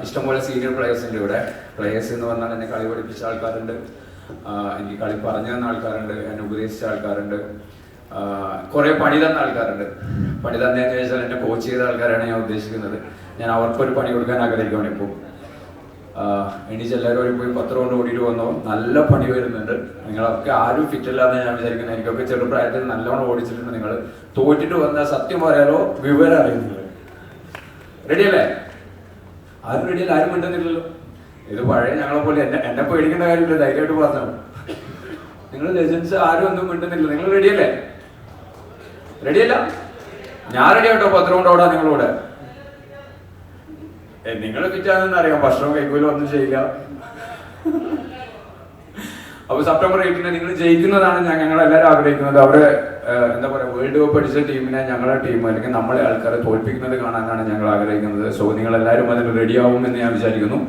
ഇഷ്ടംപോലെ senior players ഉണ്ട് ഇവിടെ. പ്ലേയേഴ്സ് എന്ന് പറഞ്ഞാൽ എന്നെ കളി പഠിപ്പിച്ച ആൾക്കാരുണ്ട്, എനിക്ക് കളി പറഞ്ഞു തന്ന ആൾക്കാരുണ്ട്, എന്നെ ഉപദേശിച്ച ആൾക്കാരുണ്ട്, കുറെ പണി തന്ന ആൾക്കാരുണ്ട്. പണി തന്നതെന്ന് ചോദിച്ചാൽ എന്നെ കോച്ച് ചെയ്ത ആൾക്കാരാണ് ഞാൻ ഉദ്ദേശിക്കുന്നത്. ഞാൻ അവർക്കൊരു പണി കൊടുക്കാൻ ആഗ്രഹിക്കുകയാണ്. ഇപ്പോൾ എണീച്ച് എല്ലാവരും പോയി 10 റൗണ്ട് ഓടിയിട്ട് വന്നോ, നല്ല പണി വരുന്നുണ്ട്. നിങ്ങളൊക്കെ ആരും ഫിറ്റ് അല്ലാന്ന് ഞാൻ വിചാരിക്കുന്നത്. എനിക്കൊക്കെ ചെറുപ്രായത്തിൽ നല്ലോണം ഓടിച്ചിട്ടുണ്ട്. നിങ്ങൾ തോറ്റിട്ട് വന്നാൽ സത്യം പറയാലോ വിവരം അറിയുന്നില്ല. റെഡിയല്ലേ? ആരും റെഡിയല്ല, ആരും മിണ്ടുന്നില്ലല്ലോ. ഇത് പഴയ ഞങ്ങളെ പോലെ എന്നെ പേടിക്കേണ്ട കാര്യമില്ല, ധൈര്യമായിട്ട് പറഞ്ഞു. നിങ്ങൾ ലെജൻസ് ആരും ഒന്നും മിണ്ടുന്നില്ല. നിങ്ങൾ റെഡിയല്ലേ? റെഡിയല്ല? ഞാൻ റെഡി ആട്ടോ. 10 റൗണ്ട് ഓടാ നിങ്ങളോട്. നിങ്ങൾ ഫിറ്റാണെന്ന് അറിയാം, ഭക്ഷണം കഴിക്കൂല, ഒന്നും ചെയ്യില്ല. അപ്പൊ സെപ്റ്റംബർ 8 നിങ്ങൾ ജയിക്കുന്നതാണ് ഞങ്ങളെല്ലാവരും ആഗ്രഹിക്കുന്നത്. അവിടെ എന്താ പറയുക, വേൾഡ് കപ്പ് അടിച്ച ടീമിനെ ഞങ്ങളുടെ ടീം അല്ലെങ്കിൽ നമ്മളെ ആൾക്കാരെ തോൽപ്പിക്കുന്നത് കാണാനാണ് ഞങ്ങൾ ആഗ്രഹിക്കുന്നത്. സോ നിങ്ങൾ എല്ലാവരും അതിന് റെഡിയാവുമെന്ന് ഞാൻ വിചാരിക്കുന്നു.